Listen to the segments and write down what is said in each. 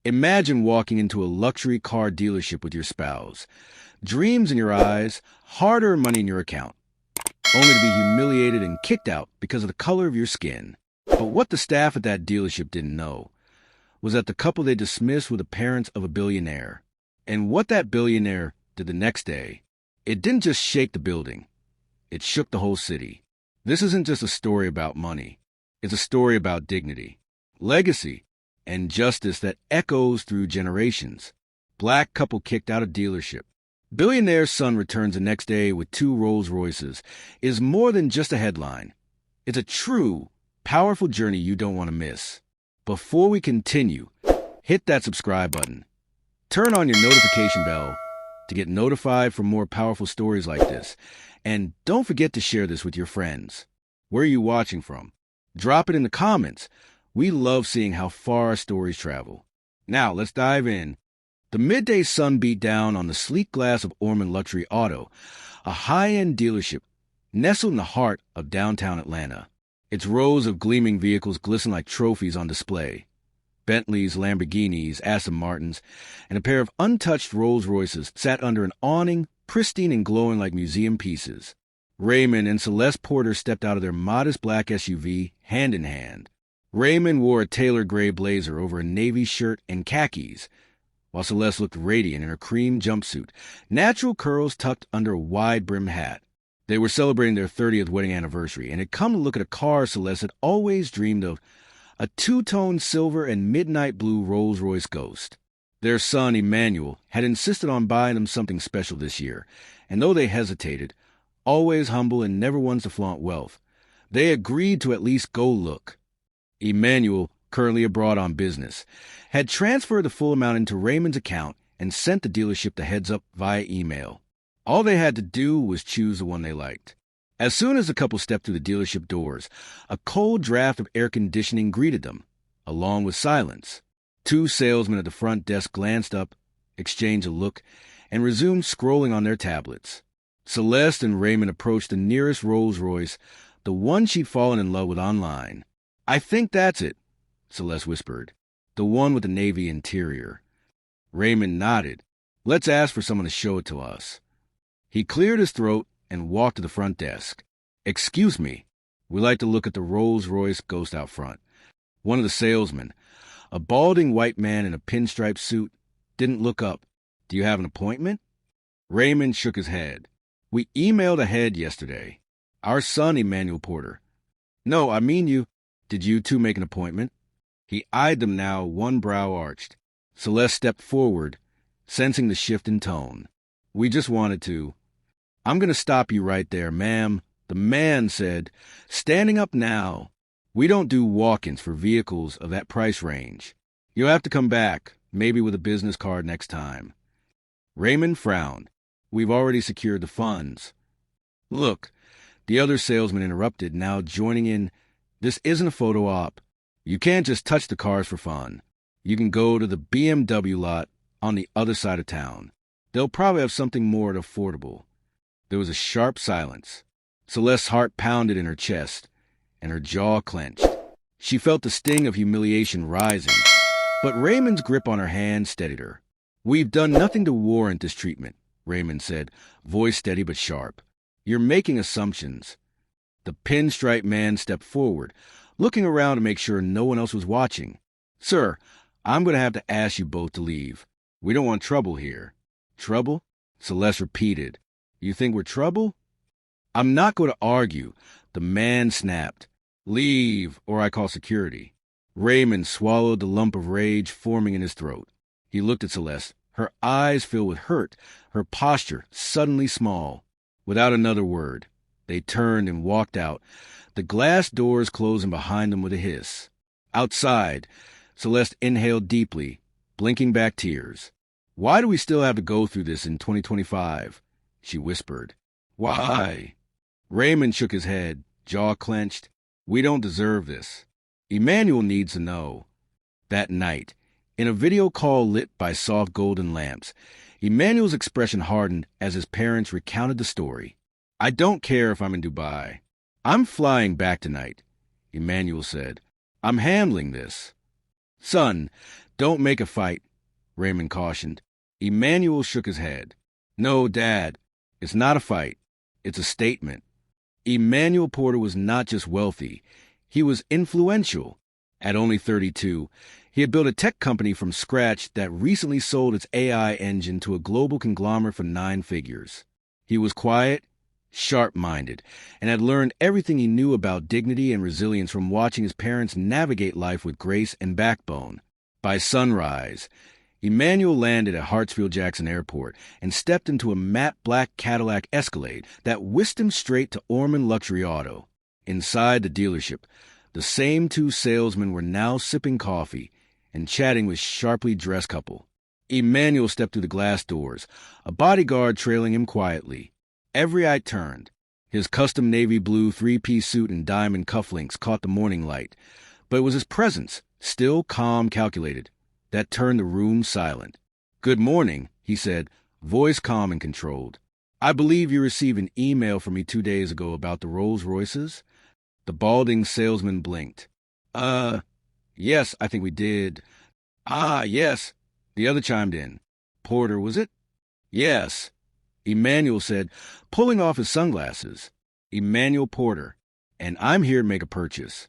Imagine walking into a luxury car dealership with your spouse. Dreams in your eyes, hard-earned money in your account, only to be humiliated and kicked out because of the color of your skin. But what the staff at that dealership didn't know was that the couple they dismissed were the parents of a billionaire. And what that billionaire did the next day, it didn't just shake the building. It shook the whole city. This isn't just a story about money. It's a story about dignity, legacy, and justice that echoes through generations. Black couple kicked out of dealership. Billionaire's son returns the next day with 2 Rolls-Royces is more than just a headline. It's a true, powerful journey you don't want to miss. Before we continue, hit that subscribe button. Turn on your notification bell to get notified for more powerful stories like this. And don't forget to share this with your friends. Where are you watching from? Drop it in the comments. We love seeing how far our stories travel. Now, let's dive in. The midday sun beat down on the sleek glass of Orman Luxury Auto, a high-end dealership nestled in the heart of downtown Atlanta. Its rows of gleaming vehicles glisten like trophies on display. Bentleys, Lamborghinis, Aston Martins, and a pair of untouched Rolls-Royces sat under an awning, pristine and glowing like museum pieces. Raymond and Celeste Porter stepped out of their modest black SUV, hand in hand. Raymond wore a tailored gray blazer over a navy shirt and khakis, while Celeste looked radiant in her cream jumpsuit, natural curls tucked under a wide-brimmed hat. They were celebrating their 30th wedding anniversary and had come to look at a car Celeste had always dreamed of, a 2-tone silver and midnight blue Rolls-Royce Ghost. Their son, Emmanuel, had insisted on buying them something special this year, and though they hesitated, always humble and never ones to flaunt wealth, they agreed to at least go look. Emmanuel, currently abroad on business, had transferred the full amount into Raymond's account and sent the dealership the heads-up via email. All they had to do was choose the one they liked. As soon as the couple stepped through the dealership doors, a cold draft of air conditioning greeted them, along with silence. 2 salesmen at the front desk glanced up, exchanged a look, and resumed scrolling on their tablets. Celeste and Raymond approached the nearest Rolls-Royce, the one she'd fallen in love with online. "I think that's it," Celeste whispered. "The one with the navy interior." Raymond nodded. "Let's ask for someone to show it to us." He cleared his throat and walked to the front desk. "Excuse me, we'd like to look at the Rolls-Royce Ghost out front." One of the salesmen, a balding white man in a pinstripe suit, didn't look up. "Do you have an appointment?" Raymond shook his head. "We emailed ahead yesterday. Our son, Emmanuel Porter." "No, I mean you. Did you two make an appointment?" He eyed them now, one brow arched. Celeste stepped forward, sensing the shift in tone. "We just wanted to." "I'm going to stop you right there, ma'am," the man said, standing up now. "We don't do walk-ins for vehicles of that price range. You'll have to come back, maybe with a business card next time." Raymond frowned. "We've already secured the funds." "Look," the other salesman interrupted, now joining in, "this isn't a photo op. You can't just touch the cars for fun. You can go to the BMW lot on the other side of town. They'll probably have something more affordable." There was a sharp silence. Celeste's heart pounded in her chest, and her jaw clenched. She felt the sting of humiliation rising, but Raymond's grip on her hand steadied her. "We've done nothing to warrant this treatment," Raymond said, voice steady but sharp. "You're making assumptions." The pinstripe man stepped forward, looking around to make sure no one else was watching. "Sir, I'm going to have to ask you both to leave. We don't want trouble here." "Trouble?" Celeste repeated. "You think we're trouble?" "I'm not going to argue," the man snapped. "Leave, or I call security." Raymond swallowed the lump of rage forming in his throat. He looked at Celeste, her eyes filled with hurt, her posture suddenly small. Without another word, they turned and walked out, the glass doors closing behind them with a hiss. Outside, Celeste inhaled deeply, blinking back tears. "Why do we still have to go through this in 2025? She whispered. "Why?" Raymond shook his head, jaw clenched. "We don't deserve this. Emmanuel needs to know." That night, in a video call lit by soft golden lamps, Emmanuel's expression hardened as his parents recounted the story. "I don't care if I'm in Dubai. I'm flying back tonight," Emmanuel said. "I'm handling this." "Son, Don't make a fight, Raymond cautioned. Emmanuel shook his head. No, Dad, it's not a fight. It's a statement. Emmanuel Porter was not just wealthy. He was influential. At only 32, he had built a tech company from scratch that recently sold its AI engine to a global conglomerate for 9 figures. He was quiet, sharp-minded, and had learned everything he knew about dignity and resilience from watching his parents navigate life with grace and backbone. By sunrise, Emmanuel landed at Hartsfield-Jackson Airport and stepped into a matte black Cadillac Escalade that whisked him straight to Orman Luxury Auto. Inside the dealership, the same 2 salesmen were now sipping coffee and chatting with a sharply dressed couple. Emmanuel stepped through the glass doors, a bodyguard trailing him quietly. Every eye turned. His custom navy blue 3-piece suit and diamond cufflinks caught the morning light, but it was his presence, still calm, calculated, that turned the room silent. "Good morning," he said, voice calm and controlled. "I believe you received an email from me 2 days ago about the Rolls-Royces?" The balding salesman blinked. Yes, I think we did." "Ah, yes," the other chimed in. "Porter, was it?" "Yes," Emmanuel said, pulling off his sunglasses. "Emmanuel Porter, and I'm here to make a purchase."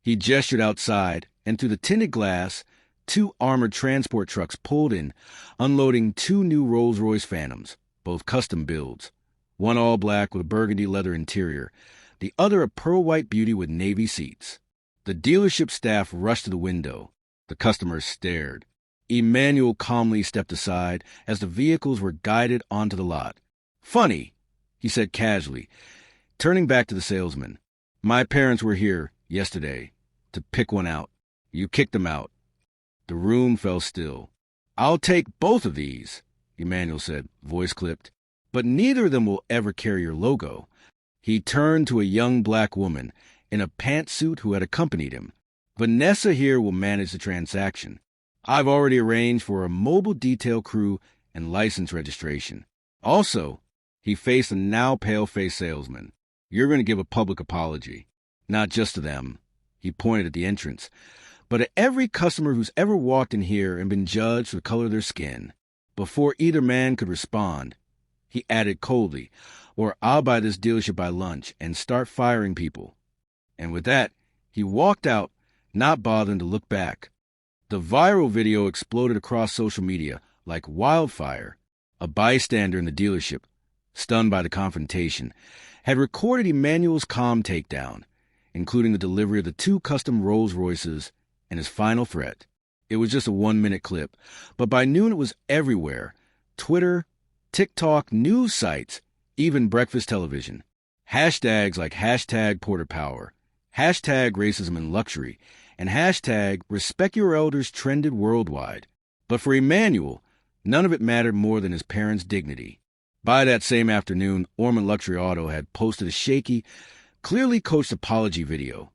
He gestured outside, and through the tinted glass, 2 armored transport trucks pulled in, unloading 2 new Rolls-Royce Phantoms, both custom builds. One all black with a burgundy leather interior, the other a pearl-white beauty with navy seats. The dealership staff rushed to the window. The customers stared. Emmanuel calmly stepped aside as the vehicles were guided onto the lot. "Funny," he said casually, turning back to the salesman. "My parents were here yesterday to pick one out. You kicked them out." The room fell still. "I'll take both of these," Emmanuel said, voice clipped. "But neither of them will ever carry your logo." He turned to a young black woman in a pantsuit who had accompanied him. "Vanessa here will manage the transaction. I've already arranged for a mobile detail crew and license registration. Also," he faced a now pale-faced salesman, "you're going to give a public apology. Not just to them," he pointed at the entrance, "but to every customer who's ever walked in here and been judged for the color of their skin." Before either man could respond, he added coldly, "or I'll buy this dealership by lunch and start firing people." And with that, he walked out, not bothering to look back. The viral video exploded across social media like wildfire. A bystander in the dealership, stunned by the confrontation, had recorded Emmanuel's calm takedown, including the delivery of the 2 custom Rolls-Royces and his final threat. It was just a 1-minute clip, but by noon it was everywhere. Twitter, TikTok, news sites, even breakfast television. Hashtags like #PorterPower, #racism in luxury, and #respectyourElders trended worldwide. But for Emmanuel, none of it mattered more than his parents' dignity. By that same afternoon, Orman Luxury Auto had posted a shaky, clearly coached apology video,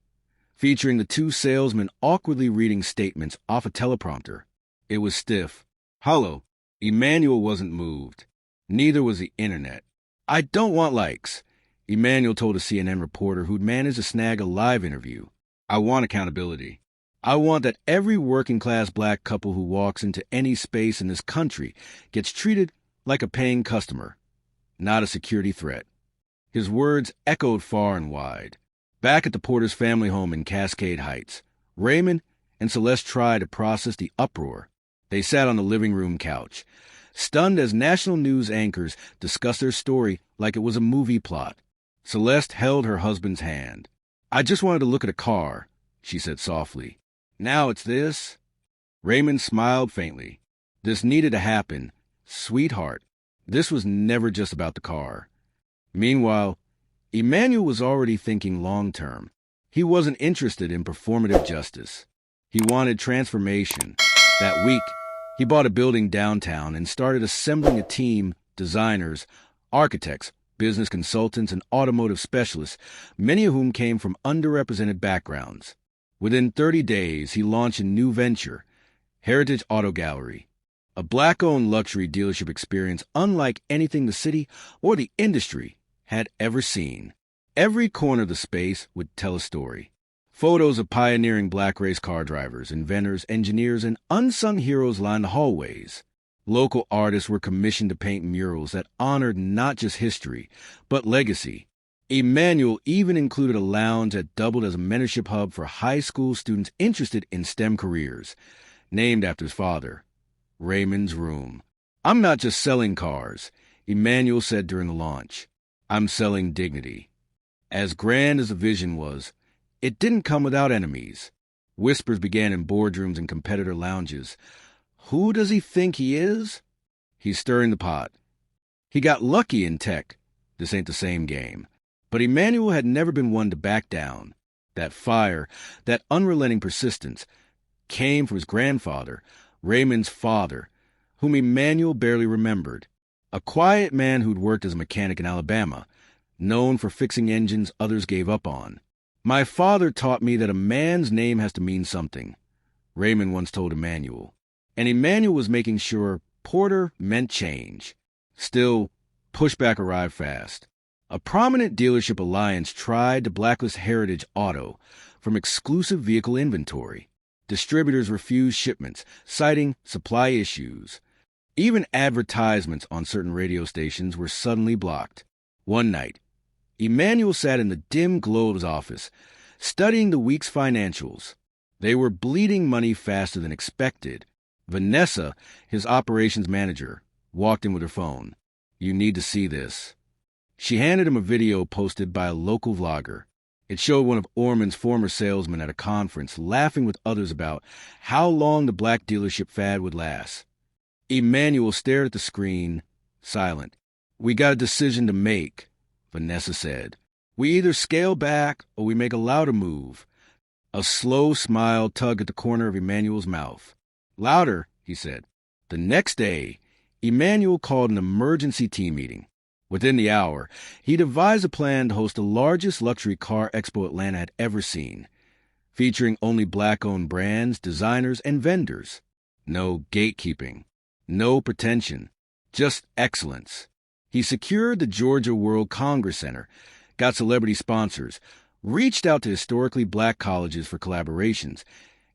featuring the 2 salesmen awkwardly reading statements off a teleprompter. It was stiff, hollow. Emmanuel wasn't moved. Neither was the internet. "I don't want likes," Emmanuel told a CNN reporter who'd managed to snag a live interview. "I want accountability. I want that every working-class black couple who walks into any space in this country gets treated like a paying customer, not a security threat." His words echoed far and wide. Back at the Porter's family home in Cascade Heights, Raymond and Celeste tried to process the uproar. They sat on the living room couch, stunned as national news anchors discussed their story like it was a movie plot. Celeste held her husband's hand. "I just wanted to look at a car," she said softly. "Now it's this?" Raymond smiled faintly. "This needed to happen. Sweetheart, this was never just about the car." Meanwhile, Emmanuel was already thinking long-term. He wasn't interested in performative justice. He wanted transformation. That week, he bought a building downtown and started assembling a team, designers, architects, business consultants, and automotive specialists, many of whom came from underrepresented backgrounds. Within 30 days, he launched a new venture, Heritage Auto Gallery, a black-owned luxury dealership experience unlike anything the city or the industry had ever seen. Every corner of the space would tell a story. Photos of pioneering black race car drivers, inventors, engineers, and unsung heroes lined the hallways. Local artists were commissioned to paint murals that honored not just history, but legacy. Emmanuel even included a lounge that doubled as a mentorship hub for high school students interested in STEM careers, named after his father, Raymond's Room. "I'm not just selling cars," Emmanuel said during the launch. "I'm selling dignity." As grand as the vision was, it didn't come without enemies. Whispers began in boardrooms and competitor lounges. Who does he think he is? He's stirring the pot. He got lucky in tech. This ain't the same game. But Emmanuel had never been one to back down. That fire, that unrelenting persistence, came from his grandfather, Raymond's father, whom Emmanuel barely remembered. A quiet man who'd worked as a mechanic in Alabama, known for fixing engines others gave up on. "My father taught me that a man's name has to mean something," Raymond once told Emmanuel. And Emmanuel was making sure Porter meant change. Still, pushback arrived fast. A prominent dealership alliance tried to blacklist Heritage Auto from exclusive vehicle inventory. Distributors refused shipments, citing supply issues. Even advertisements on certain radio stations were suddenly blocked. One night, Emmanuel sat in the dim glow of his office, studying the week's financials. They were bleeding money faster than expected. Vanessa, his operations manager, walked in with her phone. "You need to see this." She handed him a video posted by a local vlogger. It showed one of Orman's former salesmen at a conference laughing with others about how long the black dealership fad would last. Emmanuel stared at the screen, silent. "We got a decision to make," Vanessa said. "We either scale back or we make a louder move." A slow smile tugged at the corner of Emmanuel's mouth. "Louder," he said. The next day, Emmanuel called an emergency team meeting. Within the hour, he devised a plan to host the largest luxury car expo Atlanta had ever seen, featuring only black-owned brands, designers, and vendors. No gatekeeping, no pretension, just excellence. He secured the Georgia World Congress Center, got celebrity sponsors, reached out to historically black colleges for collaborations,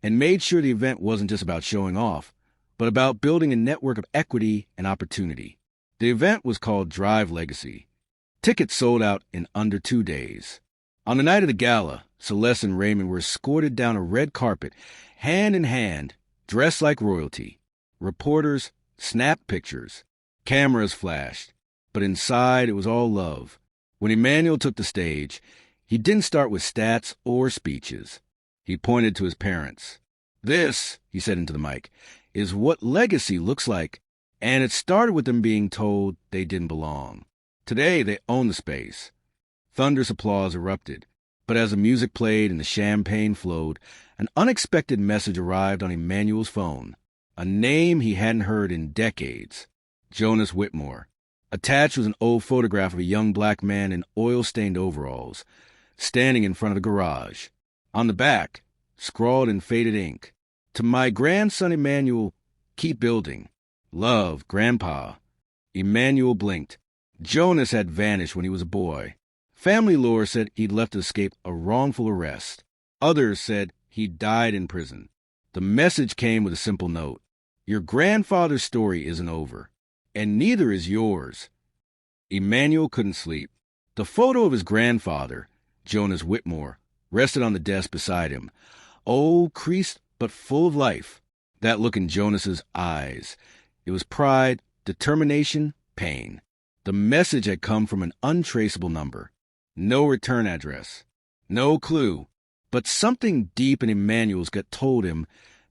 and made sure the event wasn't just about showing off, but about building a network of equity and opportunity. The event was called Drive Legacy. Tickets sold out in under 2 days. On the night of the gala, Celeste and Raymond were escorted down a red carpet, hand in hand, dressed like royalty. Reporters snapped pictures. Cameras flashed. But inside, it was all love. When Emmanuel took the stage, he didn't start with stats or speeches. He pointed to his parents. "This," he said into the mic, "is what legacy looks like." And it started with them being told they didn't belong. Today, they own the space. Thunderous applause erupted. But as the music played and the champagne flowed, an unexpected message arrived on Emmanuel's phone. A name he hadn't heard in decades. Jonas Whitmore. Attached was an old photograph of a young black man in oil-stained overalls, standing in front of the garage. On the back, scrawled in faded ink, "To my grandson Emmanuel, keep building. Love, Grandpa." Emmanuel blinked. Jonas had vanished when he was a boy. Family lore said he'd left to escape a wrongful arrest. Others said he died in prison. The message came with a simple note. Your grandfather's story isn't over, and neither is yours. Emmanuel couldn't sleep. The photo of his grandfather, Jonas Whitmore, rested on the desk beside him. Old, creased, but full of life. That look in Jonas's eyes. It was pride, determination, pain. The message had come from an untraceable number. No return address. No clue. But something deep in Emmanuel's gut told him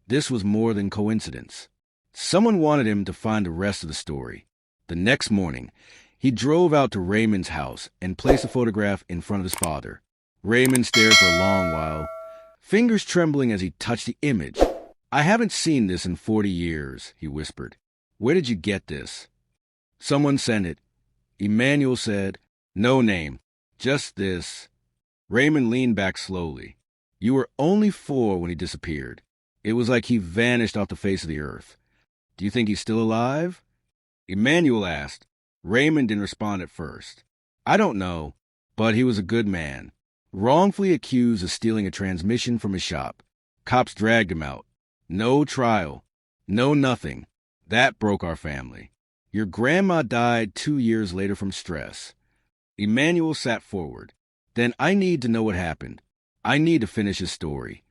this was more than coincidence. Someone wanted him to find the rest of the story. The next morning, he drove out to Raymond's house and placed the photograph in front of his father. Raymond stared for a long while, fingers trembling as he touched the image. "I haven't seen this in 40 years, he whispered. "Where did you get this?" "Someone sent it." Emmanuel said, "No name, just this." Raymond leaned back slowly. "You were only 4 when he disappeared. It was like he vanished off the face of the earth. Do you think he's still alive?" Emmanuel asked. Raymond didn't respond at first. "I don't know, but he was a good man." Wrongfully accused of stealing a transmission from his shop. Cops dragged him out. No trial. No nothing. That broke our family. Your grandma died 2 years later from stress. Emmanuel sat forward. Then I need to know what happened. I need to finish his story.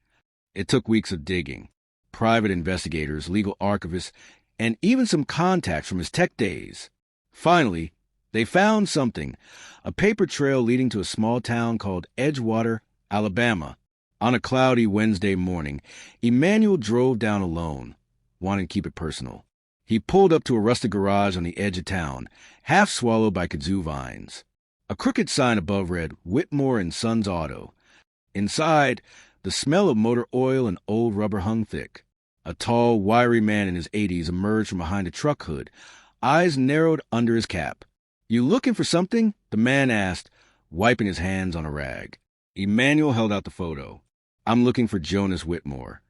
It took weeks of digging. Private investigators, legal archivists, and even some contacts from his tech days. Finally, they found something, a paper trail leading to a small town called Edgewater, Alabama. On a cloudy Wednesday morning, Emmanuel drove down alone, wanting to keep it personal. He pulled up to a rusted garage on the edge of town, half swallowed by kudzu vines. A crooked sign above read, Whitmore and Sons Auto. Inside, the smell of motor oil and old rubber hung thick. A tall, wiry man in his 80s emerged from behind a truck hood, eyes narrowed under his cap. "You looking for something?" the man asked, wiping his hands on a rag. Emmanuel held out the photo. "I'm looking for Jonas Whitmore."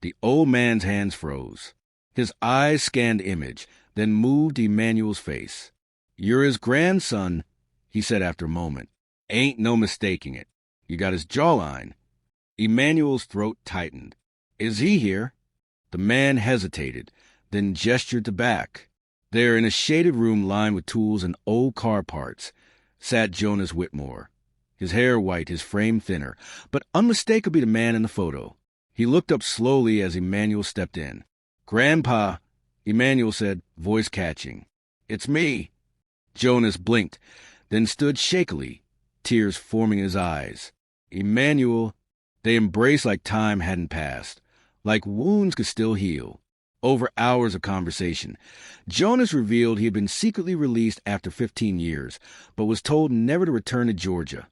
The old man's hands froze. His eyes scanned the image, then moved to Emmanuel's face. "You're his grandson," he said after a moment. "Ain't no mistaking it. You got his jawline." Emmanuel's throat tightened. "Is he here?" The man hesitated, then gestured to back. There, in a shaded room lined with tools and old car parts, sat Jonas Whitmore. His hair white, his frame thinner, but unmistakably the man in the photo. He looked up slowly as Emmanuel stepped in. "Grandpa," Emmanuel said, voice catching. "It's me." Jonas blinked, then stood shakily, tears forming in his eyes. "Emmanuel," they embraced like time hadn't passed, like wounds could still heal. Over hours of conversation, Jonas revealed he had been secretly released after 15 years, but was told never to return to Georgia.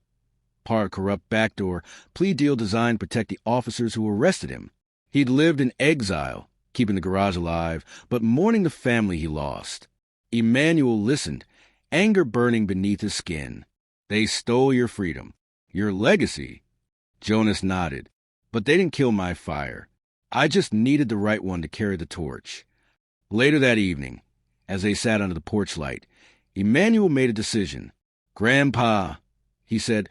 Part corrupt backdoor plea deal designed to protect the officers who arrested him. He'd lived in exile, keeping the garage alive, but mourning the family he lost. Emmanuel listened, anger burning beneath his skin. "They stole your freedom. Your legacy." Jonas nodded. "But they didn't kill my fire. I just needed the right one to carry the torch." Later that evening, as they sat under the porch light, Emmanuel made a decision. "Grandpa," he said,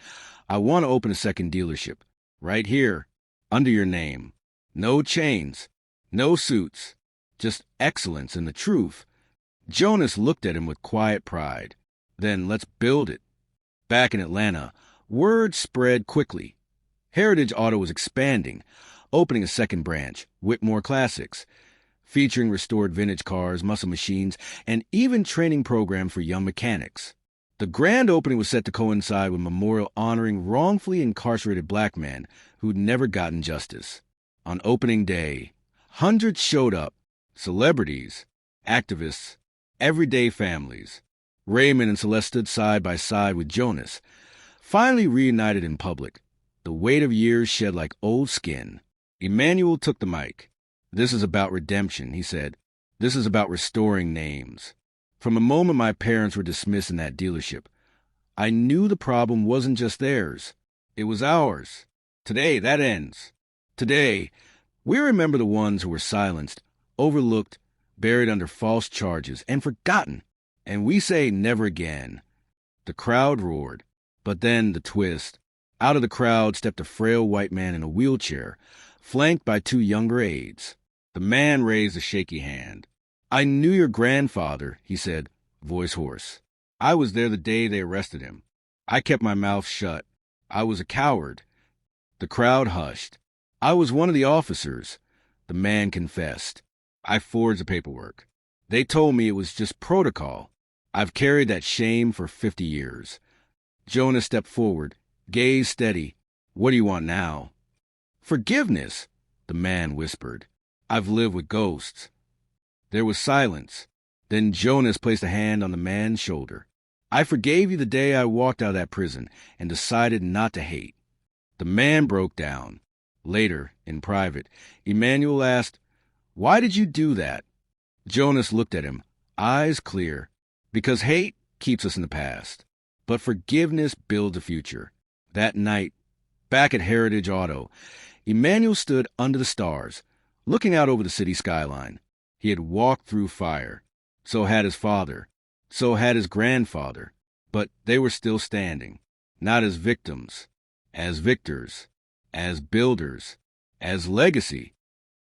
"I want to open a second dealership. Right here, under your name. No chains, no suits, just excellence and the truth." Jonas looked at him with quiet pride. "Then let's build it." Back in Atlanta, word spread quickly. Heritage Auto was expanding, opening a second branch, Whitmore Classics, featuring restored vintage cars, muscle machines, and even training programs for young mechanics. The grand opening was set to coincide with a memorial honoring wrongfully incarcerated black men who'd never gotten justice. On opening day, hundreds showed up, celebrities, activists, everyday families. Raymond and Celeste stood side by side with Jonas, finally reunited in public, the weight of years shed like old skin. Emmanuel took the mic. "This is about redemption," he said. "This is about restoring names. From the moment my parents were dismissed in that dealership, I knew the problem wasn't just theirs. It was ours. Today, that ends. Today, we remember the ones who were silenced, overlooked, buried under false charges, and forgotten. And we say never again." The crowd roared. But then the twist. Out of the crowd stepped a frail white man in a wheelchair, flanked by 2 younger aides. The man raised a shaky hand. "I knew your grandfather," he said, voice hoarse. "I was there the day they arrested him. I kept my mouth shut. I was a coward." The crowd hushed. "I was one of the officers," the man confessed. "I forged the paperwork. They told me it was just protocol. I've carried that shame for 50 years. Jonas stepped forward, gaze steady. "What do you want now?" "Forgiveness," the man whispered. "I've lived with ghosts." There was silence. Then Jonas placed a hand on the man's shoulder. "I forgave you the day I walked out of that prison and decided not to hate." The man broke down. Later, in private, Emmanuel asked, "Why did you do that?" Jonas looked at him, eyes clear. "Because hate keeps us in the past, but forgiveness builds a future." That night, back at Heritage Auto, Emmanuel stood under the stars, looking out over the city skyline. He had walked through fire. So had his father. So had his grandfather. But they were still standing, not as victims, as victors, as builders, as legacy.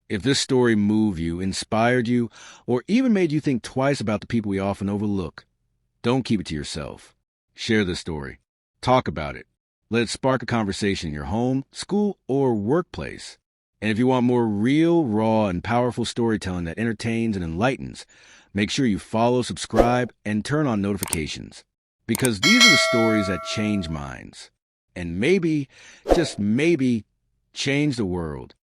If this story moved you, inspired you, or even made you think twice about the people we often overlook, don't keep it to yourself. Share this story. Talk about it. Let it spark a conversation in your home, school, or workplace. And if you want more real, raw, and powerful storytelling that entertains and enlightens, make sure you follow, subscribe, and turn on notifications. Because these are the stories that change minds. And maybe, just maybe, change the world.